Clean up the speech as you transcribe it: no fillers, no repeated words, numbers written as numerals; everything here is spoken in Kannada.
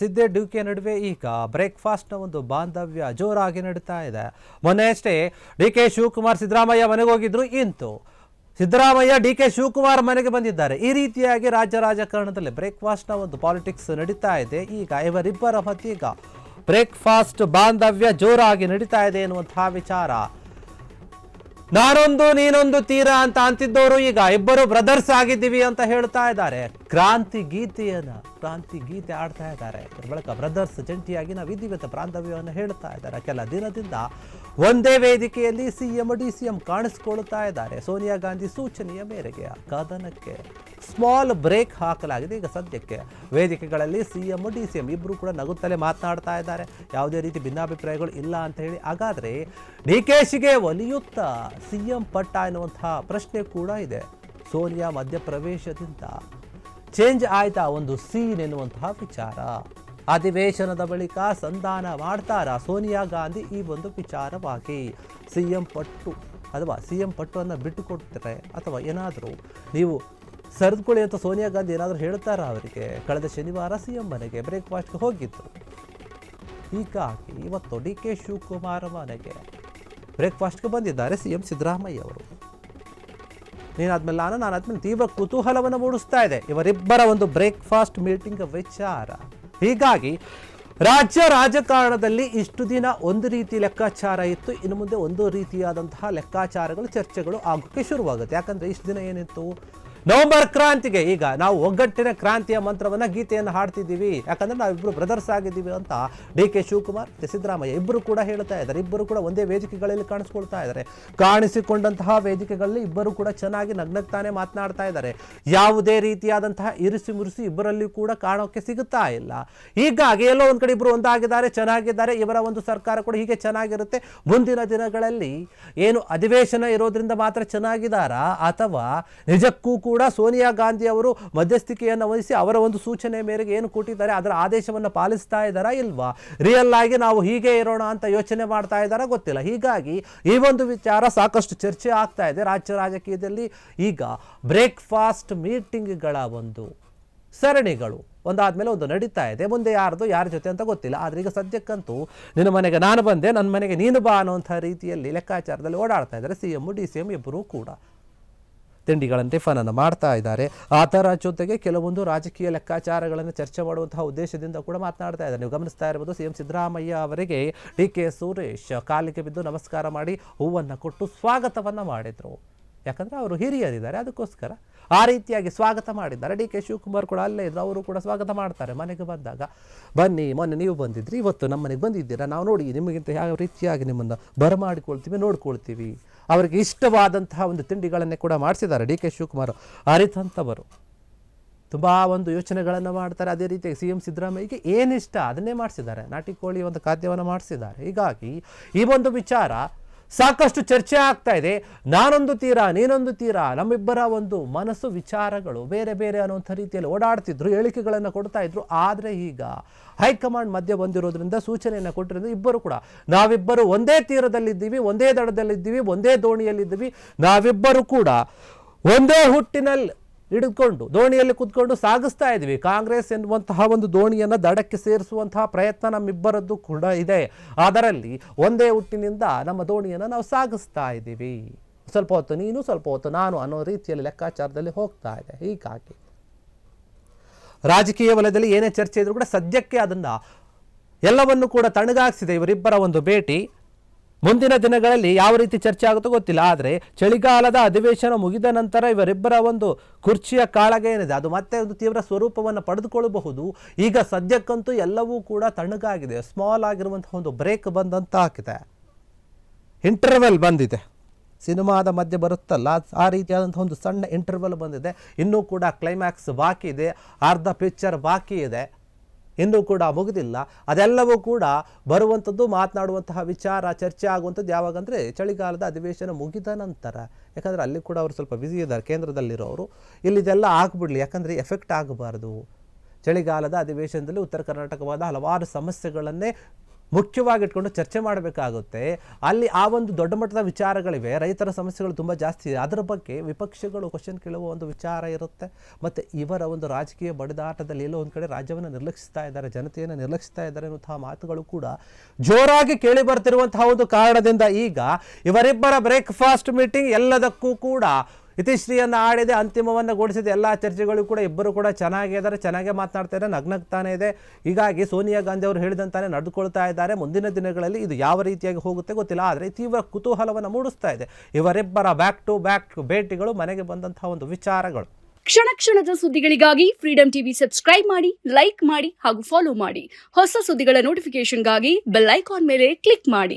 ಸಿದ್ದೆ ಡಿಕೆ ನಡುವೆ ಈಗ ಬ್ರೇಕ್ಫಾಸ್ಟ್ನ ಒಂದು ಬಾಂಧವ್ಯ ಜೋರಾಗಿ ನಡೀತಾ ಇದೆ. ಮೊನ್ನೆಯಷ್ಟೇ ಡಿಕೆ ಶಿವಕುಮಾರ್ ಸಿದ್ದರಾಮಯ್ಯ ಮನೆಗೆ ಹೋಗಿದ್ರು. ಇಂತು ಸಿದ್ದರಾಮಯ್ಯ ಡಿಕೆ ಶಿವಕುಮಾರ್ ಮನೆಗೆ ಬಂದಿದ್ದಾರೆ. ಈ ರೀತಿಯಾಗಿ ರಾಜ್ಯ ರಾಜಕಾರಣದಲ್ಲಿ ಬ್ರೇಕ್ಫಾಸ್ಟ್ನ ಒಂದು ಪಾಲಿಟಿಕ್ಸ್ ನಡೀತಾ ಇದೆ. ಈಗ ಇವರಿಬ್ಬರ ಮಧ್ಯೆ ಈಗ ಬ್ರೇಕ್ಫಾಸ್ಟ್ ಬಾಂಧವ್ಯ ಜೋರಾಗಿ ನಡೀತಾ ಇದೆ ಎನ್ನುವಂತಹ ವಿಚಾರ. ನಾನೊಂದು ನೀನೊಂದು ತೀರ ಅಂತ ಅಂತಿದ್ದವರು ಈಗ ಇಬ್ಬರು ಬ್ರದರ್ಸ್ ಆಗಿದ್ದೀವಿ ಅಂತ ಹೇಳ್ತಾ ಇದ್ದಾರೆ. ಕ್ರಾಂತಿ ಗೀತೆ ಆಡ್ತಾ ಇದ್ದಾರೆ. ಬಳಿಕ ಬ್ರದರ್ಸ್ ಜಂಟಿಯಾಗಿ ನಾವಿದ್ದೀವಿ ಅಂತ ಬಾಂಧವ್ಯವನ್ನು ಹೇಳ್ತಾ ಇದ್ದಾರೆ. ಕೆಲ ದಿನದಿಂದ ಒಂದೇ ವೇದಿಕೆಯಲ್ಲಿ ಸಿಎಂ ಡಿಸಿಎಂ ಕಾಣಿಸ್ಕೊಳ್ತಾ ಇದ್ದಾರೆ. ಸೋನಿಯಾ ಗಾಂಧಿ ಸೂಚನೆಯ ಮೇರೆಗೆ ಕದನಕ್ಕೆ ಸ್ಮಾಲ್ ಬ್ರೇಕ್ ಹಾಕಲಾಗಿದೆ. ಈಗ ಸದ್ಯಕ್ಕೆ ವೇದಿಕೆಗಳಲ್ಲಿ ಸಿಎಂ ಡಿಸಿಎಂ ಇಬ್ಬರು ಕೂಡ ನಗುತ್ತಲೇ ಮಾತನಾಡ್ತಾ ಇದ್ದಾರೆ. ಯಾವುದೇ ರೀತಿ ಭಿನ್ನಾಭಿಪ್ರಾಯಗಳು ಇಲ್ಲ ಅಂತ ಹೇಳಿ. ಹಾಗಾದ್ರೆ ಡಿಕೆಶಿಗೆ ಒಲಿಯುತ್ತ ಸಿಎಂ ಪಟ್ಟ ಎನ್ನುವಂತಹ ಪ್ರಶ್ನೆ ಕೂಡ ಇದೆ. ಸೋನಿಯಾ ಮಧ್ಯಪ್ರವೇಶದಿಂದ ಚೇಂಜ್ ಆಯ್ತಾ ಒಂದು ಸೀನ್ ಎನ್ನುವಂತಹ ವಿಚಾರ. ಅಧಿವೇಶನದ ಬಳಿಕ ಸಂಧಾನ ಮಾಡ್ತಾರಾ ಸೋನಿಯಾ ಗಾಂಧಿ ಈ ಒಂದು ವಿಚಾರವಾಗಿ? ಸಿಎಂ ಪಟ್ಟನ್ನು ಬಿಟ್ಟು ಕೊಡ್ತಾರೆ ಅಥವಾ ಏನಾದರೂ ನೀವು ಸರಿದುಕೊಳ್ಳಿ ಅಂತ ಸೋನಿಯಾ ಗಾಂಧಿ ಏನಾದರೂ ಹೇಳ್ತಾರಾ ಅವರಿಗೆ? ಕಳೆದ ಶನಿವಾರ ಸಿಎಂ ಮನೆಗೆ ಬ್ರೇಕ್ಫಾಸ್ಟ್ಗೆ ಹೋಗಿದ್ರು. ಹೀಗಾಗಿ ಇವತ್ತು ಡಿಕೆ ಶಿವಕುಮಾರ್ ಮನೆಗೆ ಬ್ರೇಕ್ಫಾಸ್ಟ್ಗೆ ಬಂದಿದ್ದಾರೆ ಸಿಎಂ ಸಿದ್ದರಾಮಯ್ಯ ಅವರು. ನೀನಾದ್ಮೇಲೆ ನಾನಾದ್ಮೇಲೆ ತೀವ್ರ ಕುತೂಹಲವನ್ನು ಮೂಡಿಸ್ತಾ ಇದೆ ಇವರಿಬ್ಬರ ಒಂದು ಬ್ರೇಕ್ಫಾಸ್ಟ್ ಮೀಟಿಂಗ್ ವಿಚಾರ. ಹೀಗಾಗಿ ರಾಜ್ಯ ರಾಜಕಾರಣದಲ್ಲಿ ಇಷ್ಟು ದಿನ ಒಂದು ರೀತಿ ಲೆಕ್ಕಾಚಾರ ಇತ್ತು, ಇನ್ನು ಮುಂದೆ ಒಂದು ರೀತಿಯಾದಂತಹ ಲೆಕ್ಕಾಚಾರಗಳು ಚರ್ಚೆಗಳು ಆಗೋಕ್ಕೆ ಶುರುವಾಗುತ್ತೆ. ಯಾಕಂದರೆ ಇಷ್ಟು ದಿನ ಏನಿತ್ತು, ನವೆಂಬರ್ ಕ್ರಾಂತಿಗೆ ಈಗ ನಾವು ಒಗ್ಗಟ್ಟಿನ ಕ್ರಾಂತಿಯ ಮಂತ್ರವನ್ನು ಗೀತೆಯನ್ನು ಹಾಡ್ತಿದ್ದೀವಿ, ಯಾಕಂದರೆ ನಾವಿಬ್ಬರು ಬ್ರದರ್ಸ್ ಆಗಿದ್ದೀವಿ ಅಂತ ಡಿಕೆ ಶಿವಕುಮಾರ್ ಮತ್ತು ಸಿದ್ದರಾಮಯ್ಯ ಇಬ್ಬರು ಕೂಡ ಹೇಳ್ತಾ ಇದ್ದಾರೆ. ಇಬ್ಬರು ಕೂಡ ಒಂದೇ ವೇದಿಕೆಗಳಲ್ಲಿ ಕಾಣಿಸ್ಕೊಳ್ತಾ ಇದ್ದಾರೆ. ಕಾಣಿಸಿಕೊಂಡಂತಹ ವೇದಿಕೆಗಳಲ್ಲಿ ಇಬ್ಬರು ಕೂಡ ಚೆನ್ನಾಗಿ ನಗ್ನಗ್ತಾನೆ ಮಾತನಾಡ್ತಾ ಇದ್ದಾರೆ. ಯಾವುದೇ ರೀತಿಯಾದಂತಹ ಇರಿಸಿ ಮುರಿಸಿ ಇಬ್ಬರಲ್ಲಿ ಕೂಡ ಕಾಣೋಕ್ಕೆ ಸಿಗುತ್ತಾ ಇಲ್ಲ. ಹೀಗಾಗಿ ಎಲ್ಲೋ ಒಂದು ಕಡೆ ಇಬ್ಬರು ಒಂದಾಗಿದ್ದಾರೆ, ಚೆನ್ನಾಗಿದ್ದಾರೆ. ಇವರ ಒಂದು ಸರ್ಕಾರ ಕೂಡ ಹೀಗೆ ಚೆನ್ನಾಗಿರುತ್ತೆ. ಮುಂದಿನ ದಿನಗಳಲ್ಲಿ ಏನು ಅಧಿವೇಶನ ಇರೋದ್ರಿಂದ ಮಾತ್ರ ಚೆನ್ನಾಗಿದ್ದಾರಾ ಅಥವಾ ನಿಜಕ್ಕೂ ಕೂಡ ಸೋನಿಯಾ ಗಾಂಧಿ ಅವರು ಮಧ್ಯಸ್ಥಿಕೆಯನ್ನು ವಹಿಸಿ ಅವರ ಒಂದು ಸೂಚನೆ ಮೇರೆಗೆ ಏನು ಕೊಟ್ಟಿದ್ದಾರೆ ಅದರ ಆದೇಶವನ್ನು ಪಾಲಿಸ್ತಾ ಇದ್ದಾರಾ ಇಲ್ವಾ? ರಿಯಲ್ ಆಗಿ ನಾವು ಹೀಗೆ ಇರೋಣ ಅಂತ ಯೋಚನೆ ಮಾಡ್ತಾ ಇದ್ದಾರಾ ಗೊತ್ತಿಲ್ಲ. ಹೀಗಾಗಿ ಈ ಒಂದು ವಿಚಾರ ಸಾಕಷ್ಟು ಚರ್ಚೆ ಆಗ್ತಾ ಇದೆ ರಾಜ್ಯ ರಾಜಕೀಯದಲ್ಲಿ. ಈಗ ಬ್ರೇಕ್ಫಾಸ್ಟ್ ಮೀಟಿಂಗ್ಗಳ ಒಂದು ಸರಣಿಗಳು ಒಂದಾದ್ಮೇಲೆ ಒಂದು ನಡೀತಾ ಇದೆ. ಮುಂದೆ ಯಾರ ಜೊತೆ ಅಂತ ಗೊತ್ತಿಲ್ಲ. ಆದರೆ ಈಗ ಸದ್ಯಕ್ಕಂತೂ ನಿನ್ನ ಮನೆಗೆ ನಾನು ಬಂದೆ, ನನ್ನ ಮನೆಗೆ ನೀನು ಬಾ ಅನ್ನೋಂಥ ರೀತಿಯಲ್ಲಿ ಲೆಕ್ಕಾಚಾರದಲ್ಲಿ ಓಡಾಡ್ತಾ ಇದ್ದಾರೆ ಸಿಎಂ ಡಿಸಿಎಂ ಇಬ್ಬರೂ ಕೂಡ. ತಿಂಡಿಗಳನ್ನು ಟಿಫನನ್ನು ಮಾಡ್ತಾ ಇದ್ದಾರೆ. ಅದರ ಜೊತೆಗೆ ಕೆಲವೊಂದು ರಾಜಕೀಯ ಲೆಕ್ಕಾಚಾರಗಳನ್ನು ಚರ್ಚೆ ಮಾಡುವಂತಹ ಉದ್ದೇಶದಿಂದ ಕೂಡ ಮಾತನಾಡ್ತಾ ಇದ್ದಾರೆ. ನೀವು ಗಮನಿಸ್ತಾ ಇರಬಹುದು, ಸಿಎಂ ಸಿದ್ದರಾಮಯ್ಯ ಅವರಿಗೆ ಡಿಕೆ ಸುರೇಶ್ ಕಾಲಿಗೆ ಬಿದ್ದು ನಮಸ್ಕಾರ ಮಾಡಿ ಹೂವನ್ನು ಕೊಟ್ಟು ಸ್ವಾಗತವನ್ನು ಮಾಡಿದರು. ಯಾಕಂದರೆ ಅವರು ಹಿರಿಯರಿದ್ದಾರೆ, ಅದಕ್ಕೋಸ್ಕರ ಆ ರೀತಿಯಾಗಿ ಸ್ವಾಗತ ಮಾಡಿದ್ದಾರೆ. ಡಿಕೆ ಶಿವಕುಮಾರ್ ಕೂಡ ಅಲ್ಲೇ ಇದ್ರು, ಅವರು ಕೂಡ ಸ್ವಾಗತ ಮಾಡ್ತಾರೆ ಮನೆಗೆ ಬಂದಾಗ. ಬನ್ನಿ, ಮೊನ್ನೆ ನೀವು ಬಂದಿದ್ರಿ, ಇವತ್ತು ನಮ್ಮ ಮನೆಗೆ ಬಂದಿದ್ದೀರಾ, ನಾವು ನೋಡಿ ನಿಮಗಿಂತ ಯಾವ ರೀತಿಯಾಗಿ ನಿಮ್ಮನ್ನು ಬರಮಾಡಿಕೊಳ್ತೀವಿ, ನೋಡ್ಕೊಳ್ತೀವಿ. ಅವರಿಗೆ ಇಷ್ಟವಾದಂತಹ ಒಂದು ತಿಂಡಿಗಳನ್ನೇ ಕೂಡ ಮಾಡಿಸಿದ್ದಾರೆ ಡಿಕೆ ಶಿವಕುಮಾರ್. ಅರಿತಂಥವರು ತುಂಬ ಒಂದು ಯೋಚನೆಗಳನ್ನು ಮಾಡ್ತಾರೆ. ಅದೇ ರೀತಿಯಾಗಿ ಸಿಎಂ ಸಿದ್ದರಾಮಯ್ಯಗೆ ಏನಿಷ್ಟ ಅದನ್ನೇ ಮಾಡಿಸಿದ್ದಾರೆ. ನಾಟಿ ಕೋಳಿ ಒಂದು ಖಾದ್ಯವನ್ನು ಮಾಡಿಸಿದ್ದಾರೆ. ಹೀಗಾಗಿ ಈ ಒಂದು ವಿಚಾರ ಸಾಕಷ್ಟು ಚರ್ಚೆ ಆಗ್ತಾ ಇದೆ. ನಾನೊಂದು ತೀರ ನೀನೊಂದು ತೀರ, ನಮ್ಮಿಬ್ಬರ ಒಂದು ಮನಸ್ಸು ವಿಚಾರಗಳು ಬೇರೆ ಬೇರೆ ಅನ್ನುವಂಥ ರೀತಿಯಲ್ಲಿ ಓಡಾಡ್ತಿದ್ರು, ಹೇಳಿಕೆಗಳನ್ನು ಕೊಡ್ತಾ ಇದ್ರು. ಆದರೆ ಈಗ ಹೈಕಮಾಂಡ್ ಮಧ್ಯೆ ಬಂದಿರೋದ್ರಿಂದ, ಸೂಚನೆಯನ್ನು ಕೊಟ್ಟಿರೋದ್ರಿಂದ ಇಬ್ಬರು ಕೂಡ ನಾವಿಬ್ಬರು ಒಂದೇ ತೀರದಲ್ಲಿದ್ದೀವಿ, ಒಂದೇ ದಡದಲ್ಲಿದ್ದೀವಿ, ಒಂದೇ ದೋಣಿಯಲ್ಲಿದ್ದೀವಿ, ನಾವಿಬ್ಬರು ಕೂಡ ಒಂದೇ ಹುಟ್ಟಿನಲ್ಲಿ ಹಿಡಿದುಕೊಂಡು ದೋಣಿಯಲ್ಲಿ ಕೂತ್ಕೊಂಡು ಸಾಗಿಸ್ತಾ ಇದ್ದೀವಿ. ಕಾಂಗ್ರೆಸ್ ಎನ್ನುವಂತಹ ಒಂದು ದೋಣಿಯನ್ನು ದಡಕ್ಕೆ ಸೇರಿಸುವಂತಹ ಪ್ರಯತ್ನ ನಮ್ಮಿಬ್ಬರದ್ದು ಕೂಡ ಇದೆ. ಅದರಲ್ಲಿ ಒಂದೇ ಹುಟ್ಟಿನಿಂದ ನಮ್ಮ ದೋಣಿಯನ್ನು ನಾವು ಸಾಗಿಸ್ತಾ ಇದ್ದೀವಿ. ಸ್ವಲ್ಪ ಹೊತ್ತು ನೀನು, ಸ್ವಲ್ಪ ಹೊತ್ತು ನಾನು ಅನ್ನೋ ರೀತಿಯಲ್ಲಿ ಲೆಕ್ಕಾಚಾರದಲ್ಲಿ ಹೋಗ್ತಾ ಇದೆ. ಹೀಗಾಗಿ ರಾಜಕೀಯ ವಲಯದಲ್ಲಿ ಏನೇ ಚರ್ಚೆ ಇದ್ರೂ ಕೂಡ ಸದ್ಯಕ್ಕೆ ಅದನ್ನು ಎಲ್ಲವನ್ನು ಕೂಡ ತಣ್ಣಗಾಗಿಸಿದೆ ಇವರಿಬ್ಬರ ಒಂದು ಭೇಟಿ. ಮುಂದಿನ ದಿನಗಳಲ್ಲಿ ಯಾವ ರೀತಿ ಚರ್ಚೆ ಆಗುತ್ತೋ ಗೊತ್ತಿಲ್ಲ. ಆದರೆ ಚಳಿಗಾಲದ ಅಧಿವೇಶನ ಮುಗಿದ ನಂತರ ಇವರಿಬ್ಬರ ಒಂದು ಕುರ್ಚಿಯ ಕಾಳಗ ಏನಿದೆ ಅದು ಮತ್ತೆ ಒಂದು ತೀವ್ರ ಸ್ವರೂಪವನ್ನು ಪಡೆದುಕೊಳ್ಳಬಹುದು. ಈಗ ಸದ್ಯಕ್ಕಂತೂ ಎಲ್ಲವೂ ಕೂಡ ತಣ್ಣಗಾಗಿದೆ. ಸ್ಮಾಲ್ ಆಗಿರುವಂತಹ ಒಂದು ಬ್ರೇಕ್ ಬಂದಂತ ಆಗಿದೆ, ಇಂಟರ್ವೆಲ್ ಬಂದಿದೆ. ಸಿನಿಮಾದ ಮಧ್ಯೆ ಬರುತ್ತಲ್ಲ ಆ ರೀತಿಯಾದಂಥ ಒಂದು ಸಣ್ಣ ಇಂಟರ್ವೆಲ್ ಬಂದಿದೆ. ಇನ್ನೂ ಕೂಡ ಕ್ಲೈಮ್ಯಾಕ್ಸ್ ಬಾಕಿ ಇದೆ, ಅರ್ಧ ಪಿಕ್ಚರ್ ಬಾಕಿ ಇದೆ, ಇನ್ನೂ ಕೂಡ ಮುಗಿದಿಲ್ಲ. ಅದೆಲ್ಲವೂ ಕೂಡ ಬರುವಂಥದ್ದು, ಮಾತನಾಡುವಂತಹ ವಿಚಾರ ಚರ್ಚೆ ಆಗುವಂಥದ್ದು ಯಾವಾಗಂದರೆ ಚಳಿಗಾಲದ ಅಧಿವೇಶನ ಮುಗಿದ ನಂತರ. ಯಾಕಂದರೆ ಅಲ್ಲಿ ಕೂಡ ಅವರು ಸ್ವಲ್ಪ ಬ್ಯುಸಿ ಇದ್ದಾರೆ ಕೇಂದ್ರದಲ್ಲಿರೋರು. ಇಲ್ಲಿದೆಲ್ಲ ಆಗಿಬಿಡಲಿ, ಯಾಕಂದರೆ ಎಫೆಕ್ಟ್ ಆಗಬಾರ್ದು. ಚಳಿಗಾಲದ ಅಧಿವೇಶನದಲ್ಲಿ ಉತ್ತರ ಕರ್ನಾಟಕವಾದ ಹಲವಾರು ಸಮಸ್ಯೆಗಳನ್ನೇ ಮುಖ್ಯವಾಗಿಟ್ಕೊಂಡು ಚರ್ಚೆ ಮಾಡಬೇಕಾಗುತ್ತೆ. ಅಲ್ಲಿ ಆ ಒಂದು ದೊಡ್ಡ ಮಟ್ಟದ ವಿಚಾರಗಳಿವೆ, ರೈತರ ಸಮಸ್ಯೆಗಳು ತುಂಬ ಜಾಸ್ತಿ ಇದೆ, ಅದರ ಬಗ್ಗೆ ವಿಪಕ್ಷಗಳು ಕ್ವಶನ್ ಕೇಳುವ ಒಂದು ವಿಚಾರ ಇರುತ್ತೆ. ಮತ್ತು ಇವರ ಒಂದು ರಾಜಕೀಯ ಬಡಿದಾಟದಲ್ಲಿ ಎಲ್ಲೋ ಒಂದು ಕಡೆ ರಾಜ್ಯವನ್ನು ನಿರ್ಲಕ್ಷಿಸ್ತಾ ಇದ್ದಾರೆ, ಜನತೆಯನ್ನು ನಿರ್ಲಕ್ಷಿಸ್ತಾ ಇದ್ದಾರೆ ಅನ್ನುವಂತಹ ಮಾತುಗಳು ಕೂಡ ಜೋರಾಗಿ ಕೇಳಿ ಬರ್ತಿರುವಂತಹ ಒಂದು ಕಾರಣದಿಂದ ಈಗ ಇವರಿಬ್ಬರ ಬ್ರೇಕ್ಫಾಸ್ಟ್ ಮೀಟಿಂಗ್ ಎಲ್ಲದಕ್ಕೂ ಕೂಡ ಇತಿಶ್ರೀಯನ್ನು ಆಡಿದೆ, ಅಂತಿಮವನ್ನು ಗೋಡಿಸಿದೆ. ಎಲ್ಲ ಚರ್ಚೆಗಳು ಕೂಡ ಇಬ್ಬರು ಕೂಡ ಚೆನ್ನಾಗಿದ್ದಾರೆ, ಚೆನ್ನಾಗೇ ಮಾತನಾಡ್ತಾ ಇದ್ದಾರೆ, ನಗ್ನಗ್ತಾನೆ ಇದೆ. ಹೀಗಾಗಿ ಸೋನಿಯಾ ಗಾಂಧಿ ಅವರು ಹೇಳಿದಂತಾನೆ ನಡೆದುಕೊಳ್ತಾ ಇದ್ದಾರೆ. ಮುಂದಿನ ದಿನಗಳಲ್ಲಿ ಇದು ಯಾವ ರೀತಿಯಾಗಿ ಹೋಗುತ್ತೆ ಗೊತ್ತಿಲ್ಲ, ಆದರೆ ತೀವ್ರ ಕುತೂಹಲವನ್ನು ಮೂಡಿಸ್ತಾ ಇದೆ ಇವರಿಬ್ಬರ ಬ್ಯಾಕ್ ಟು ಬ್ಯಾಕ್ ಭೇಟಿಗಳು, ಮನೆಗೆ ಬಂದಂತಹ ಒಂದು ವಿಚಾರಗಳು. ಕ್ಷಣ ಕ್ಷಣದ ಸುದ್ದಿಗಳಿಗಾಗಿ ಫ್ರೀಡಂ ಟಿವಿ ಸಬ್ಸ್ಕ್ರೈಬ್ ಮಾಡಿ, ಲೈಕ್ ಮಾಡಿ ಹಾಗೂ ಫಾಲೋ ಮಾಡಿ. ಹೊಸ ಸುದ್ದಿಗಳ ನೋಟಿಫಿಕೇಶನ್ಗಾಗಿ ಬೆಲ್ ಐಕಾನ್ ಮೇಲೆ ಕ್ಲಿಕ್ ಮಾಡಿ.